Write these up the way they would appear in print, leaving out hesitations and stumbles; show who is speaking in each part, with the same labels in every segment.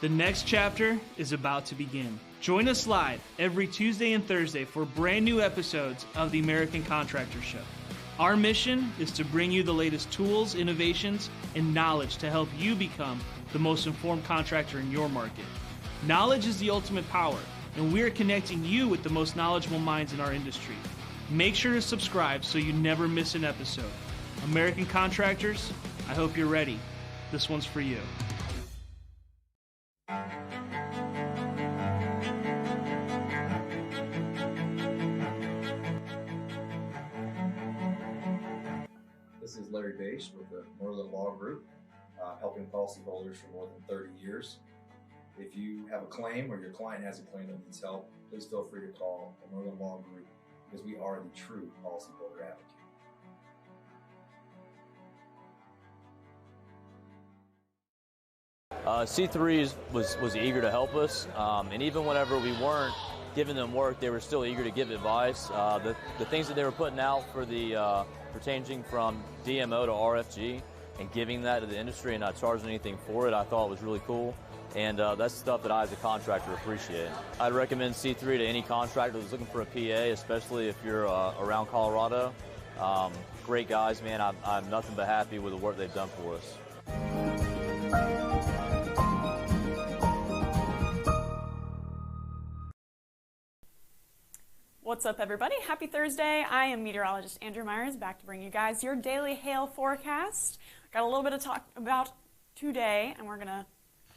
Speaker 1: The next chapter is about to begin. Join us live every Tuesday and Thursday for brand new episodes of the American Contractor Show. Our mission is to bring you the latest tools, innovations, and knowledge to help you become the most informed contractor in your market. Knowledge is the ultimate power, and we are connecting you with the most knowledgeable minds in our industry. Make sure to subscribe so you never miss an episode. American Contractors, I hope you're ready. This one's for you.
Speaker 2: This is Larry Bache with the Merlin Law Group, helping policyholders for more than 30 years. If you have a claim or your client has a claim that needs help, please feel free to call the Merlin Law Group because we are the true policyholder advocate.
Speaker 3: C3 was eager to help us, and even whenever we weren't giving them work, they were still eager to give advice. The things that they were putting out for the changing from DMO to RFG and giving that to the industry and not charging anything for it, I thought was really cool. And that's stuff that I, as a contractor, appreciate. I'd recommend C3 to any contractor that's looking for a PA, especially if you're around Colorado. Great guys, man. I'm nothing but happy with the work they've done for us.
Speaker 4: What's up, everybody? Happy Thursday. I am meteorologist Andrew Myers, back to bring you guys your daily hail forecast. Got a little bit of talk about today, and we're going to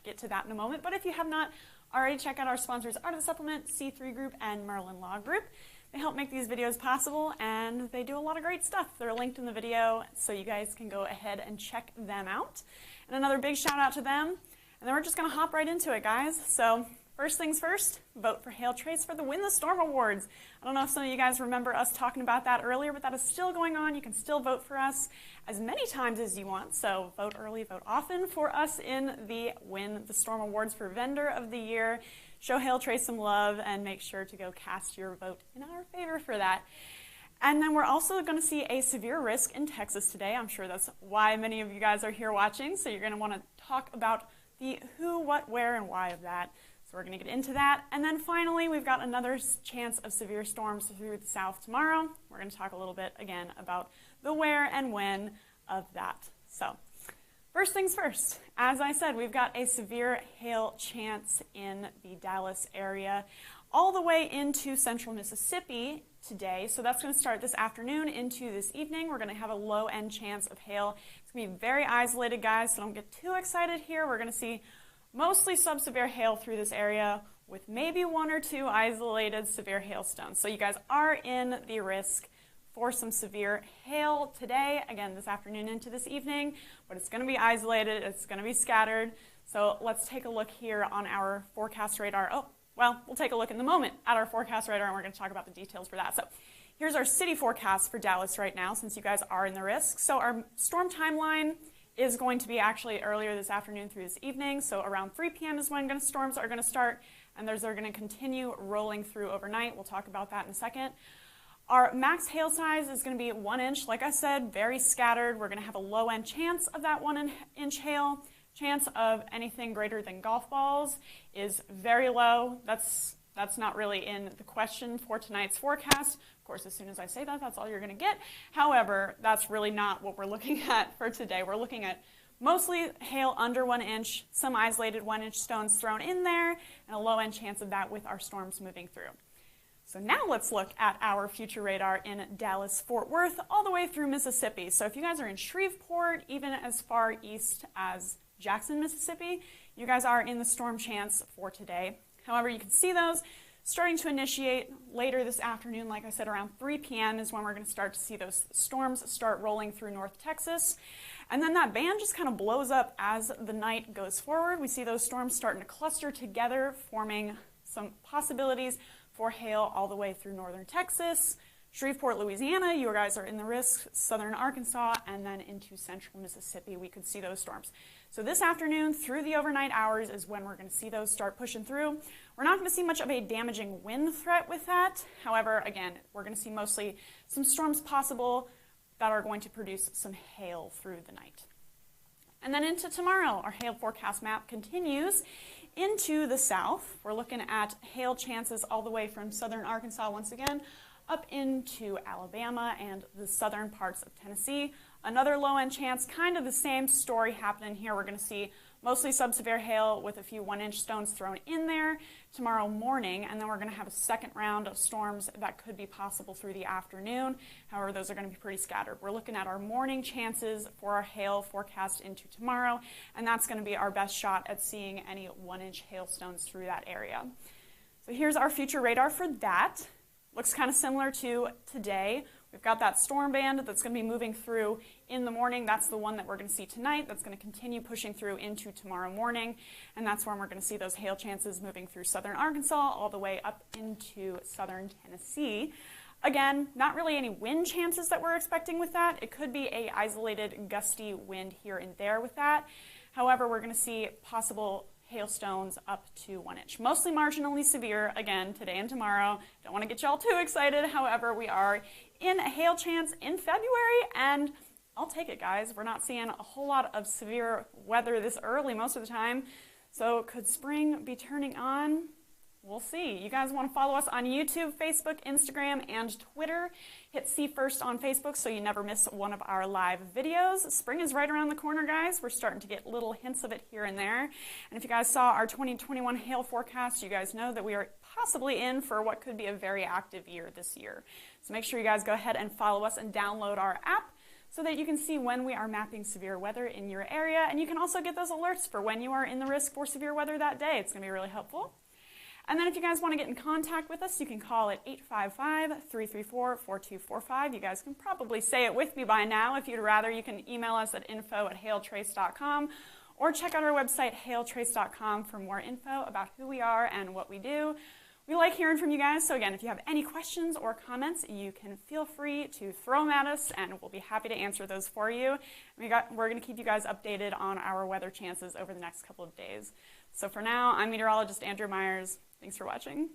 Speaker 4: get to that in a moment. But if you have not already, check out our sponsors, Art of the Supplement, C3 Group, and Merlin Law Group. They help make these videos possible, and they do a lot of great stuff. They're linked in the video, so you guys can go ahead and check them out. And another big shout out to them. And then we're just going to hop right into it, guys. So first things first, vote for Hail Trace for the Win the Storm Awards. I don't know if some of you guys remember us talking about that earlier, but that is still going on. You can still vote for us as many times as you want. So vote early, vote often for us in the Win the Storm Awards for Vendor of the Year. Show Hail Trace some love and make sure to go cast your vote in our favor for that. And then we're also going to see a severe risk in Texas today. I'm sure that's why many of you guys are here watching. So you're going to want to talk about the who, what, where, and why of that. So we're going to get into that. And then finally, we've got another chance of severe storms through the south tomorrow. We're going to talk a little bit again about the where and when of that. So first things first, as I said, we've got a severe hail chance in the Dallas area all the way into central Mississippi today. So that's going to start this afternoon into this evening. We're going to have a low end chance of hail. It's going to be very isolated, guys, so don't get too excited here. We're going to see mostly sub-severe hail through this area with maybe one or two isolated severe hailstones. So you guys are in the risk for some severe hail today, again, this afternoon into this evening, but it's going to be isolated, it's going to be scattered. So let's take a look here on our forecast radar. Oh, well, we'll take a look in the moment at our forecast radar, and we're going to talk about the details for that. So here's our city forecast for Dallas right now, since you guys are in the risk. So our storm timeline is going to be actually earlier this afternoon through this evening. So around 3 p.m. is when storms are going to start, and they're going to continue rolling through overnight. We'll talk about that in a second. Our max hail size is going to be 1 inch. Like I said, very scattered. We're going to have a low end chance of that 1 inch hail. Chance of anything greater than golf balls is very low. That's not really in the question for tonight's forecast. Of course, as soon as I say that, that's all you're going to get. However, that's really not what we're looking at for today. We're looking at mostly hail under 1 inch, some isolated 1 inch stones thrown in there, and a low end chance of that with our storms moving through. So now let's look at our future radar in Dallas, Fort Worth, all the way through Mississippi. So if you guys are in Shreveport, even as far east as Jackson, Mississippi, you guys are in the storm chance for today. However, you can see those starting to initiate later this afternoon. Like I said, around 3 p.m. is when we're going to start to see those storms start rolling through North Texas. And then that band just kind of blows up as the night goes forward. We see those storms starting to cluster together, forming some possibilities for hail all the way through northern Texas, Shreveport, Louisiana, you guys are in the risk, southern Arkansas, and then into central Mississippi, we could see those storms. So this afternoon through the overnight hours is when we're going to see those start pushing through. We're not going to see much of a damaging wind threat with that. However, again, we're going to see mostly some storms possible that are going to produce some hail through the night. And then into tomorrow, our hail forecast map continues into the south, we're looking at hail chances all the way from southern Arkansas once again up into Alabama and the southern parts of Tennessee. Another low-end chance, kind of the same story happening here. We're going to see mostly subsevere hail with a few 1-inch stones thrown in there tomorrow morning, and then we're going to have a second round of storms that could be possible through the afternoon. However, those are going to be pretty scattered. We're looking at our morning chances for our hail forecast into tomorrow, and that's going to be our best shot at seeing any 1-inch hailstones through that area. So here's our future radar for that. Looks kind of similar to today. We've got that storm band that's going to be moving through in the morning. That's the one that we're going to see tonight. That's going to continue pushing through into tomorrow morning. And that's when we're going to see those hail chances moving through southern Arkansas all the way up into southern Tennessee. Again, not really any wind chances that we're expecting with that. It could be an isolated gusty wind here and there with that. However, we're going to see possible hailstones up to 1 inch. Mostly marginally severe, again, today and tomorrow. Don't want to get y'all too excited. However, we are in a hail chance in February, and I'll take it, guys. We're not seeing a whole lot of severe weather this early most of the time. So could spring be turning on? We'll see. You guys want to follow us on YouTube, Facebook, Instagram, and Twitter. Hit See First on Facebook so you never miss one of our live videos. Spring is right around the corner, guys. We're starting to get little hints of it here and there. And if you guys saw our 2021 hail forecast, you guys know that we are possibly in for what could be a very active year this year. So make sure you guys go ahead and follow us and download our app so that you can see when we are mapping severe weather in your area. And you can also get those alerts for when you are in the risk for severe weather that day. It's going to be really helpful. And then if you guys want to get in contact with us, you can call at 855-334-4245. You guys can probably say it with me by now. If you'd rather, you can email us at info@hailtrace.com or check out our website, hailtrace.com, for more info about who we are and what we do. We like hearing from you guys, so again, if you have any questions or comments, you can feel free to throw them at us, and we'll be happy to answer those for you. We're going to keep you guys updated on our weather chances over the next couple of days. So for now, I'm meteorologist Andrew Myers. Thanks for watching.